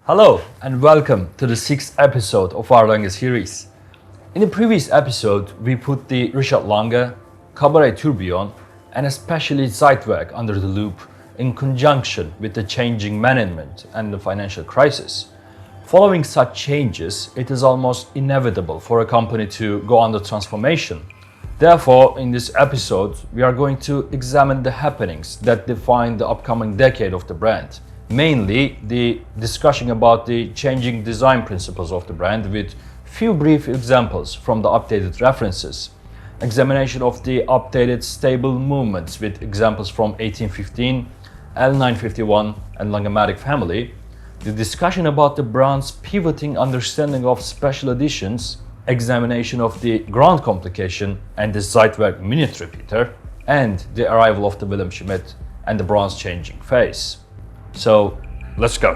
Hello and welcome to the 6th episode of our Lange series. In the previous episode, we put the Richard Lange, Cabaret Tourbillon and especially Zeitwerk under the loop in conjunction with the changing management and the financial crisis. Following such changes, it is almost inevitable for a company to go under transformation. Therefore, in this episode, we are going to examine the happenings that define the upcoming decade of the brand. Mainly, the discussion about the changing design principles of the brand with few brief examples from the updated references. Examination of the updated stable movements with examples from 1815, L951 and Langematic family. The discussion about the brand's pivoting understanding of special editions. Examination of the Grand Complication and the Zeitwerk minute repeater. And the arrival of the Wilhelm Schmidt and the brand's changing face. So, let's go.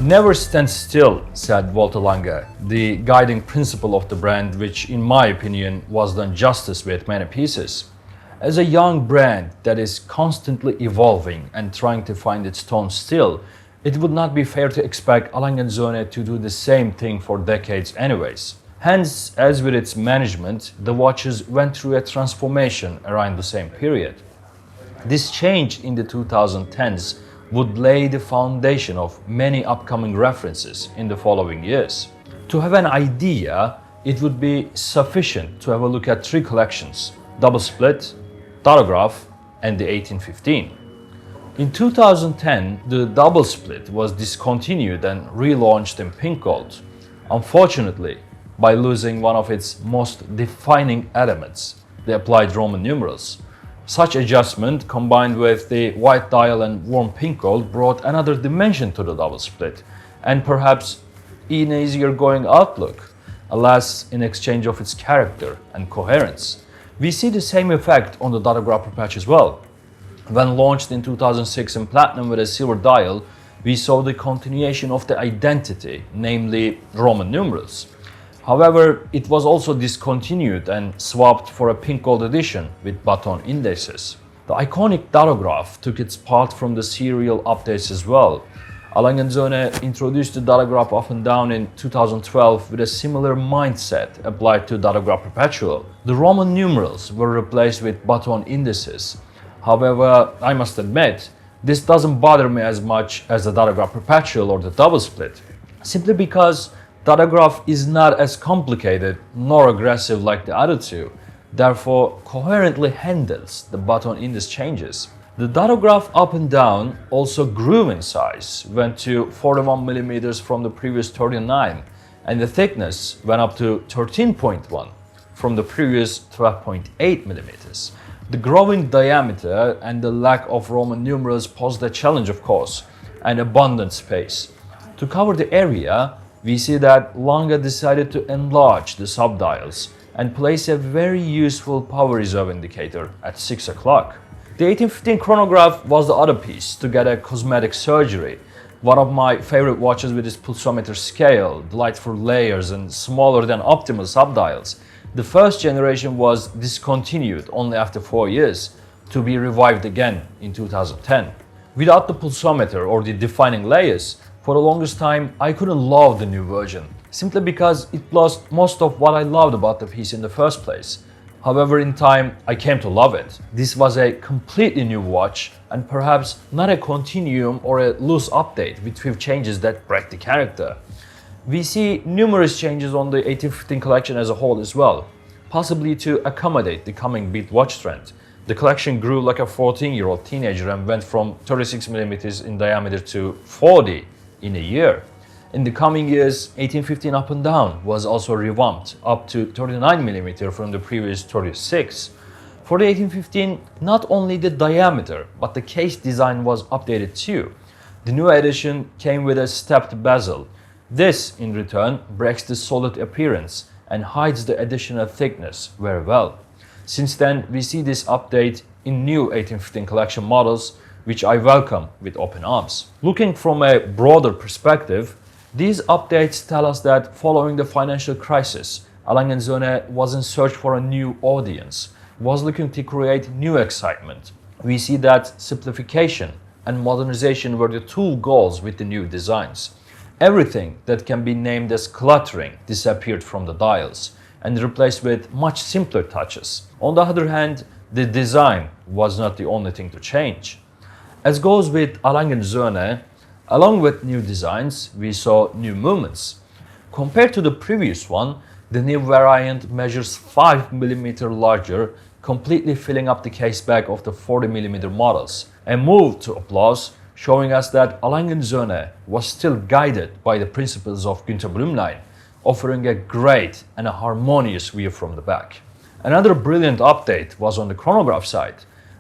Never stand still, said Walter Lange, the guiding principle of the brand, which in my opinion was done justice with many pieces. As a young brand that is constantly evolving and trying to find its tone still, it would not be fair to expect A Lange Söhne to do the same thing for decades anyways. Hence, as with its management, the watches went through a transformation around the same period. This change in the 2010s would lay the foundation of many upcoming references in the following years. To have an idea, it would be sufficient to have a look at three collections: Double Split, Darograph, and the 1815. In 2010, the Double Split was discontinued and relaunched in pink gold. Unfortunately, by losing one of its most defining elements, the applied Roman numerals. Such adjustment, combined with the white dial and warm pink gold, brought another dimension to the Double Split, and perhaps an easier going outlook, alas, in exchange of its character and coherence. We see the same effect on the Darograph patch as well. When launched in 2006 in platinum with a silver dial, we saw the continuation of the identity, namely Roman numerals. However, it was also discontinued and swapped for a pink gold edition with baton indices. The iconic Darograph took its part from the serial updates as well. A Lange Söhne introduced the Darograph up and down in 2012 with a similar mindset applied to Darograph Perpetual. The Roman numerals were replaced with baton indices. However, I must admit, this doesn't bother me as much as the Darograph Perpetual or the Double Split, simply because Darograph is not as complicated nor aggressive like the other two, therefore coherently handles the baton index changes. The Darograph up and down also grew in size, went to 41mm from the previous 39, and the thickness went up to 13.1 from the previous 12.8mm. The growing diameter and the lack of Roman numerals posed a challenge, of course, and abundant space. To cover the area, we see that Lange decided to enlarge the subdials and place a very useful power reserve indicator at 6 o'clock. The 1815 chronograph was the other piece to get a cosmetic surgery. One of my favorite watches with its pulsometer scale, delightful layers and smaller than optimal subdials. The first generation was discontinued only after 4 years, to be revived again in 2010. Without the pulsometer or the defining layers, for the longest time, I couldn't love the new version, simply because it lost most of what I loved about the piece in the first place. However, in time, I came to love it. This was a completely new watch, and perhaps not a continuum or a loose update with few changes that break the character. We see numerous changes on the 1815 collection as a whole as well, possibly to accommodate the coming beat watch trend. The collection grew like a 14-year-old teenager and went from 36mm in diameter to 40 in a year. In the coming years, 1815 up and down was also revamped up to 39mm from the previous 36. For the 1815, not only the diameter, but the case design was updated too. The new edition came with a stepped bezel. This, in return, breaks the solid appearance and hides the additional thickness very well. Since then, we see this update in new 1815 collection models, which I welcome with open arms. Looking from a broader perspective, these updates tell us that following the financial crisis, A Lange Söhne was in search for a new audience. was looking to create new excitement. We see that simplification and modernization were the two goals with the new designs. Everything that can be named as cluttering disappeared from the dials and replaced with much simpler touches. On the other hand, the design was not the only thing to change. As goes with A Lange Söhne, along with new designs, we saw new movements. Compared to the previous one, the new variant measures 5 mm larger, completely filling up the case back of the 40 mm models. A move to applause, showing us that A Lange Söhne was still guided by the principles of Günter Blümlein, offering a great and a harmonious view from the back. Another brilliant update was on the chronograph side.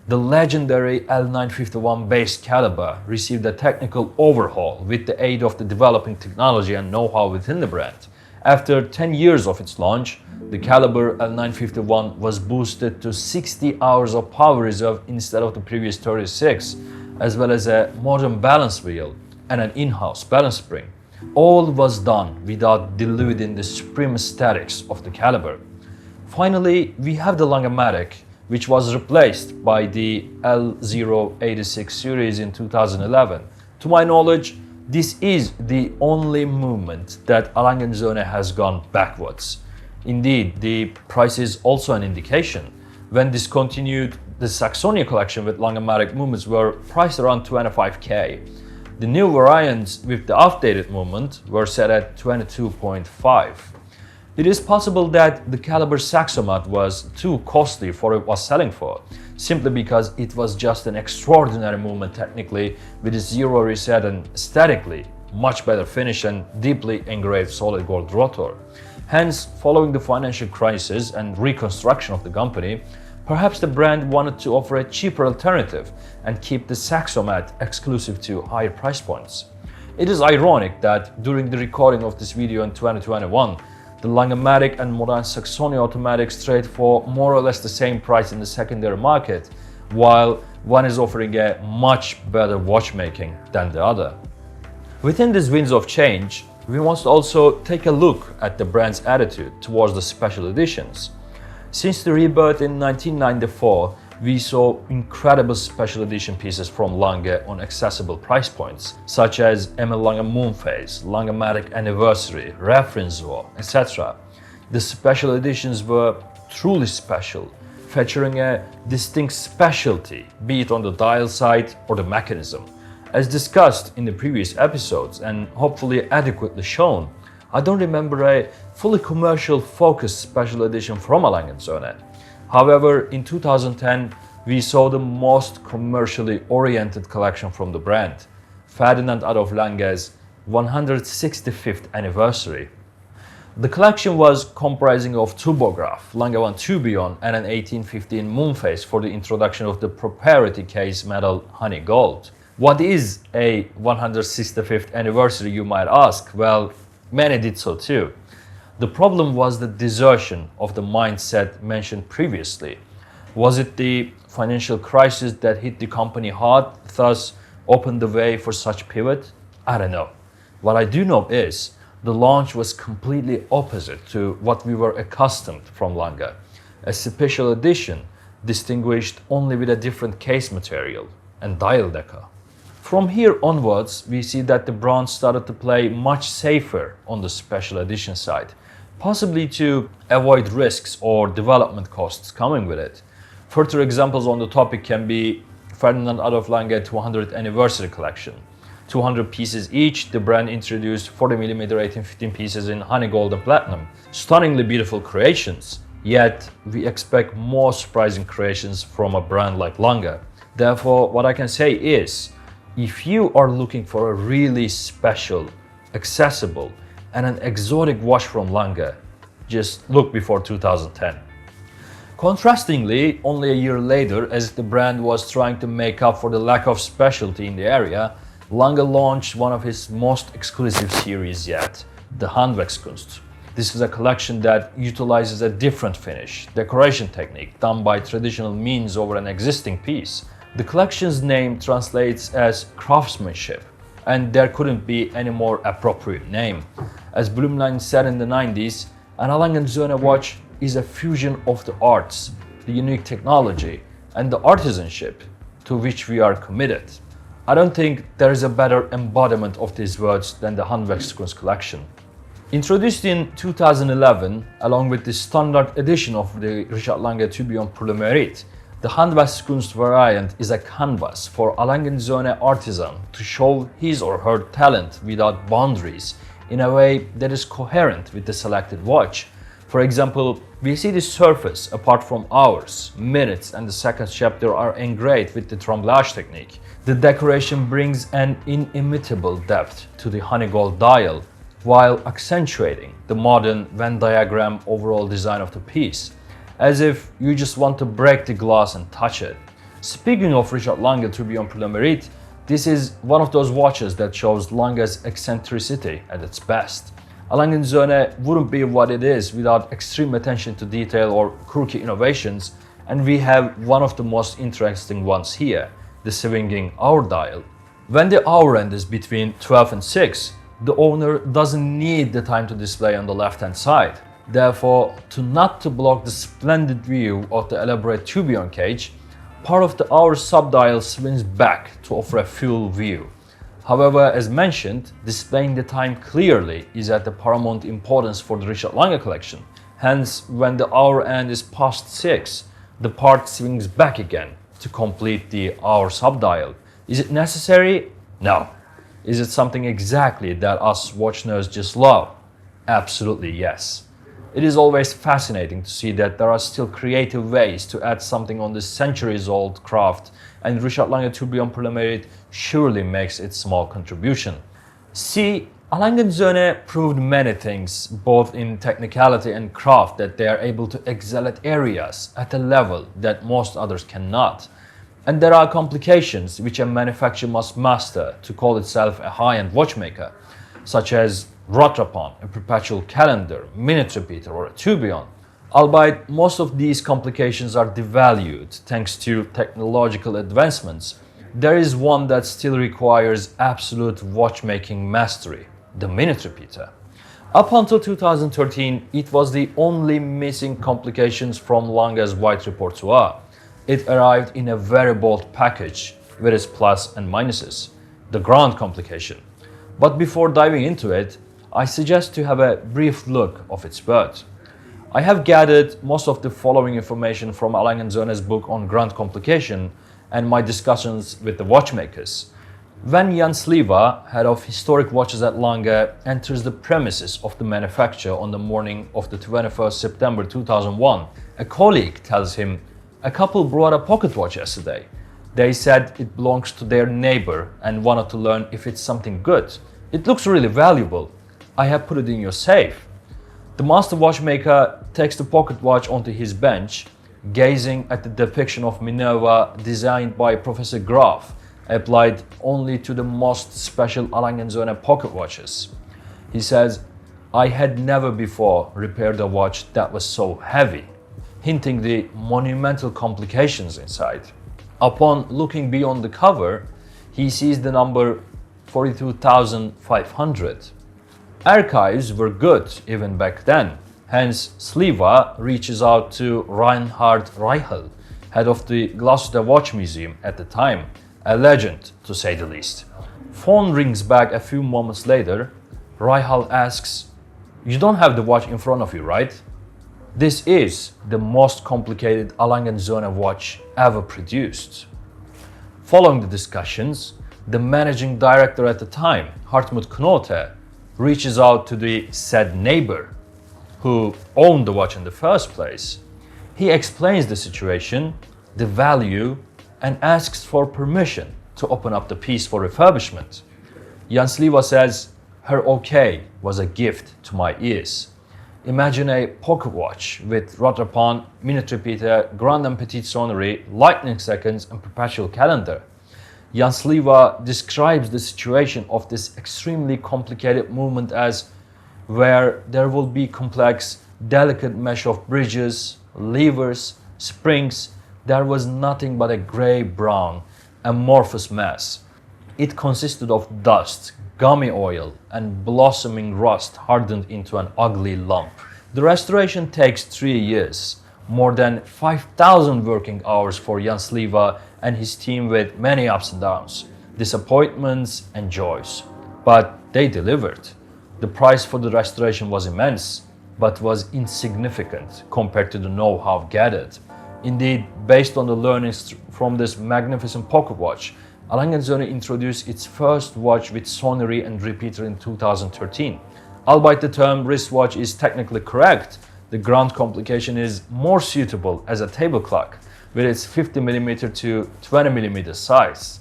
The legendary L951 base caliber received a technical overhaul with the aid of the developing technology and know-how within the brand. After 10 years of its launch, the caliber L951 was boosted to 60 hours of power reserve instead of the previous 36, as well as a modern balance wheel and an in-house balance spring. All was done without diluting the supreme aesthetics of the caliber. Finally, we have the Langematic, which was replaced by the L086 series in 2011. To my knowledge, this is the only movement that A Lange Söhne has gone backwards. Indeed, the price is also an indication. When discontinued, the Saxonia collection with Langematic movements were priced around 25k. The new variants with the updated movement were set at 22.5. It is possible that the caliber Saxomat was too costly for what it was selling for, simply because it was just an extraordinary movement technically, with a zero reset and aesthetically much better finish and deeply engraved solid gold rotor. Hence, following the financial crisis and reconstruction of the company, perhaps the brand wanted to offer a cheaper alternative and keep the Saxomat exclusive to higher price points. It is ironic that during the recording of this video in 2021, the Langematic and modern Saxonia automatics trade for more or less the same price in the secondary market, while one is offering a much better watchmaking than the other. Within these winds of change, we must also take a look at the brand's attitude towards the special editions. Since the rebirth in 1994, we saw incredible special edition pieces from Lange on accessible price points, such as Emil Lange Moonphase, Langematic Anniversary, Reference War, etc. The special editions were truly special, featuring a distinct specialty, be it on the dial side or the mechanism. As discussed in the previous episodes and hopefully adequately shown, I don't remember a fully commercial focused special edition from A Lange Söhne. However, in 2010, we saw the most commercially oriented collection from the brand, Ferdinand Adolf Lange's 165th anniversary. The collection was comprising of turbograph, Lange 1 Tourbillon and an 1815 Moonphase for the introduction of the proprietary case metal honey gold. What is a 165th anniversary, you might ask? Well, many did so too. The problem was the desertion of the mindset mentioned previously. Was it the financial crisis that hit the company hard, thus opened the way for such pivot? I don't know. What I do know is the launch was completely opposite to what we were accustomed from Lange. A special edition distinguished only with a different case material and dial decor. From here onwards, we see that the brand started to play much safer on the special edition side, possibly to avoid risks or development costs coming with it. Further examples on the topic can be Ferdinand Adolf Lange 200th anniversary collection. 200 pieces each, the brand introduced 40mm 1815 pieces in honey gold and platinum. Stunningly beautiful creations, yet we expect more surprising creations from a brand like Lange. Therefore, what I can say is, if you are looking for a really special, accessible, and an exotic watch from Lange, just look before 2010. Contrastingly, only a year later, as the brand was trying to make up for the lack of specialty in the area, Lange launched one of his most exclusive series yet, the Handwerkskunst. This is a collection that utilizes a different finish, decoration technique done by traditional means over an existing piece. The collection's name translates as craftsmanship, and there couldn't be any more appropriate name. As Blümlein said in the 90s, an A Lange Söhne watch is a fusion of the arts, the unique technology, and the artisanship to which we are committed. I don't think there is a better embodiment of these words than the Handwerkskunst collection. Introduced in 2011, along with the standard edition of the Richard Lange Tourbillon pour le Mérite, the Handwerkskunst variant is a canvas for a Lange Söhne artisan to show his or her talent without boundaries in a way that is coherent with the selected watch. For example, we see the surface apart from hours, minutes and the seconds chapter are engraved with the tremblage technique. The decoration brings an inimitable depth to the honey gold dial, while accentuating the modern Venn diagram overall design of the piece, as if you just want to break the glass and touch it. Speaking of Richard Lange Tourbillon pour le Mérite, this is one of those watches that shows Lange's eccentricity at its best. A Lange Söhne wouldn't be what it is without extreme attention to detail or quirky innovations, and we have one of the most interesting ones here, the swinging hour dial. When the hour end is between 12 and 6, the owner doesn't need the time to display on the left-hand side. Therefore, not to block the splendid view of the elaborate tourbillon cage, part of the hour subdial swings back to offer a full view. However, as mentioned, displaying the time clearly is at the paramount importance for the Richard Lange collection. Hence, when the hour end is past 6, the part swings back again to complete the hour subdial. Is it necessary? No. Is it something exactly that us watch nerds just love? Absolutely yes. It is always fascinating to see that there are still creative ways to add something on this centuries-old craft, and Richard Lange Tourbillon pour le Mérite surely makes its small contribution. See, A Lange Söhne proved many things, both in technicality and craft, that they are able to excel at areas at a level that most others cannot. And there are complications which a manufacturer must master to call itself a high-end watchmaker, such as rattrapant, a perpetual calendar, minute repeater or a tourbillon. Albeit most of these complications are devalued thanks to technological advancements, there is one that still requires absolute watchmaking mastery, the minute repeater. Up until 2013, it was the only missing complications from Lange's white repertoire. It arrived in a very bold package with its plus and minuses, the Grand Complication. But before diving into it, I suggest to have a brief look of its birth. I have gathered most of the following information from A Lange Söhne's book on Grand Complication and my discussions with the watchmakers. When Jan Sliwa, head of historic watches at Lange, enters the premises of the manufacturer on the morning of the 21st September 2001, a colleague tells him, "A couple brought a pocket watch yesterday. They said it belongs to their neighbor and wanted to learn if it's something good. It looks really valuable. I have put it in your safe." The master watchmaker takes the pocket watch onto his bench, gazing at the depiction of Minerva designed by Professor Graf, applied only to the most special A Lange Söhne pocket watches. He says, "I had never before repaired a watch that was so heavy," hinting the monumental complications inside. Upon looking beyond the cover, he sees the number 42,500. Archives were good even back then, hence Sliwa reaches out to Reinhard Reichel, head of the Glasgow Watch Museum at the time, a legend to say the least. Phone rings back a few moments later. Reichel asks, "You don't have the watch in front of you, right?" This is the most complicated A Lange Söhne watch ever produced. Following the discussions, the managing director at the time, Hartmut Knote, reaches out to the said neighbor, who owned the watch in the first place. He explains the situation, the value, and asks for permission to open up the piece for refurbishment. Jan Sliwa says, "Her okay was a gift to my ears." Imagine a pocket watch with rattrapant, minute repeater, grand and petite sonnery, lightning seconds, and perpetual calendar. Jan Sliwa describes the situation of this extremely complicated movement as where there will be complex, delicate mesh of bridges, levers, springs. There was nothing but a grey-brown, amorphous mass. It consisted of dust, gummy oil, and blossoming rust hardened into an ugly lump. The restoration takes 3 years, more than 5,000 working hours for Jan Sliva and his team with many ups and downs, disappointments and joys. But they delivered. The price for the restoration was immense, but was insignificant compared to the know-how gathered. Indeed, based on the learnings from this magnificent pocket watch, A Lange Söhne introduced its first watch with sonnery and repeater in 2013. Albeit the term wristwatch is technically correct, the ground complication is more suitable as a table clock with its 50mm to 20mm size.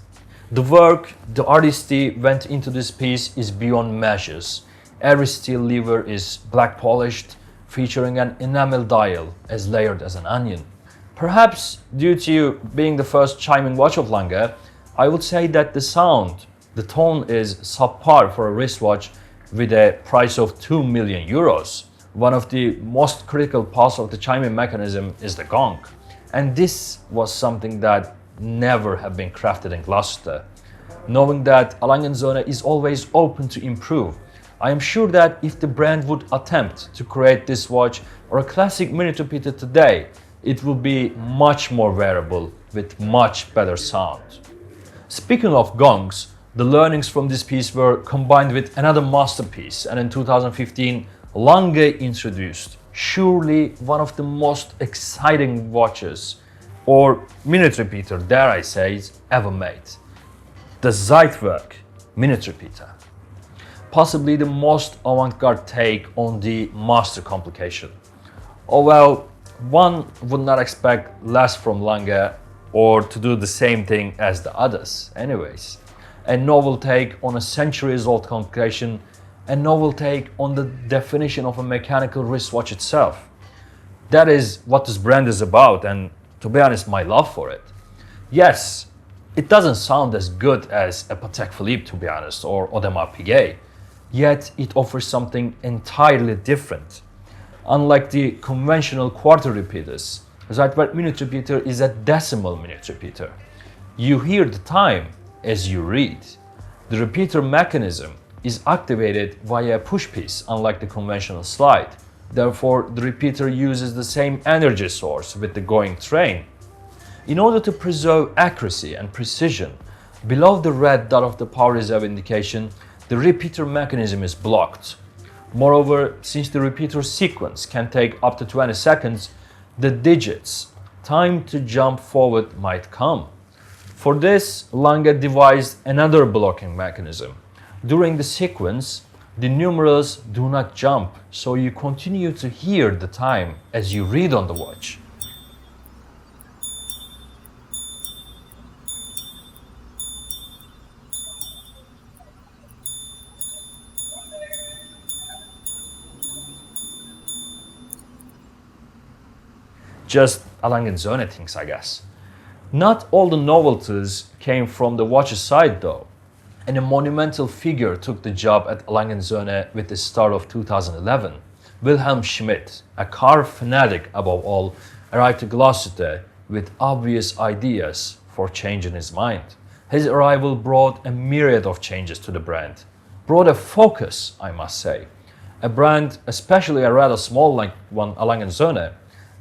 The work, the artistry went into this piece is beyond measures. Every steel lever is black polished, featuring an enamel dial as layered as an onion. Perhaps due to being the first chiming watch of Lange, I would say that the sound, the tone is subpar for a wristwatch with a price of 2 million euros. One of the most critical parts of the chiming mechanism is the gong. And this was something that never have been crafted in Gloucester. Knowing that A Lange Söhne is always open to improve, I am sure that if the brand would attempt to create this watch or a classic minute repeater today, it will be much more wearable with much better sound. Speaking of gongs, the learnings from this piece were combined with another masterpiece, and in 2015, Lange introduced surely one of the most exciting watches, or minute repeater, dare I say, ever made. The Zeitwerk minute repeater. Possibly the most avant-garde take on the master complication. Oh well, one would not expect less from Lange or to do the same thing as the others anyways. A novel take on a centuries-old complication, a novel take on the definition of a mechanical wristwatch itself. That is what this brand is about, and to be honest, my love for it. Yes, it doesn't sound as good as a Patek Philippe, to be honest, or Audemars Piguet, yet it offers something entirely different. Unlike the conventional quarter repeaters, Zeitwerk minute repeater is a decimal minute repeater. You hear the time as you read. The repeater mechanism is activated via a push piece, unlike the conventional slide. Therefore, the repeater uses the same energy source with the going train. In order to preserve accuracy and precision, below the red dot of the power reserve indication, the repeater mechanism is blocked. Moreover, since the repeater sequence can take up to 20 seconds, the digits, time to jump forward, might come. For this, Lange devised another blocking mechanism. During the sequence, the numerals do not jump, so you continue to hear the time as you read on the watch. Just A Lange Söhne things, I guess. Not all the novelties came from the watch's side though, and a monumental figure took the job at A Lange Söhne with the start of 2011. Wilhelm Schmidt, a car fanatic above all, arrived to Gloucester with obvious ideas for changing his mind. His arrival brought a myriad of changes to the brand, brought a focus, I must say. A brand, especially a rather small one, A Lange Söhne,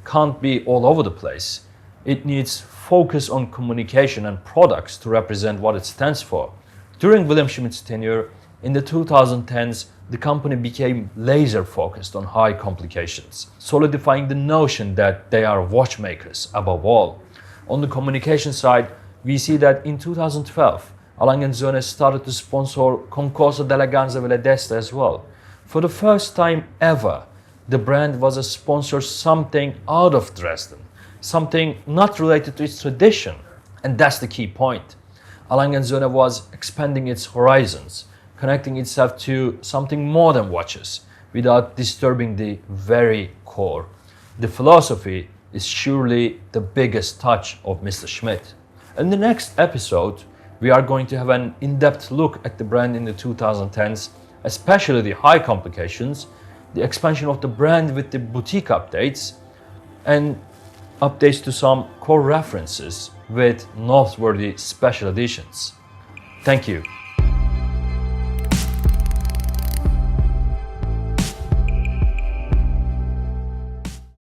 can't be all over the place. It needs focus on communication and products to represent what it stands for. During Wilhelm Schmidt's tenure, in the 2010s, the company became laser focused on high complications, solidifying the notion that they are watchmakers above all. On the communication side, we see that in 2012, A Lange Söhne started to sponsor Concorso d'Eleganza Villa d'Este as well. For the first time ever, the brand was a sponsor something out of Dresden, something not related to its tradition. And that's the key point. A Lange Söhne was expanding its horizons, connecting itself to something more than watches, without disturbing the very core. The philosophy is surely the biggest touch of Mr. Schmidt. In the next episode, we are going to have an in-depth look at the brand in the 2010s, especially the high complications, the expansion of the brand with the boutique updates, and updates to some core references with noteworthy special editions. Thank you.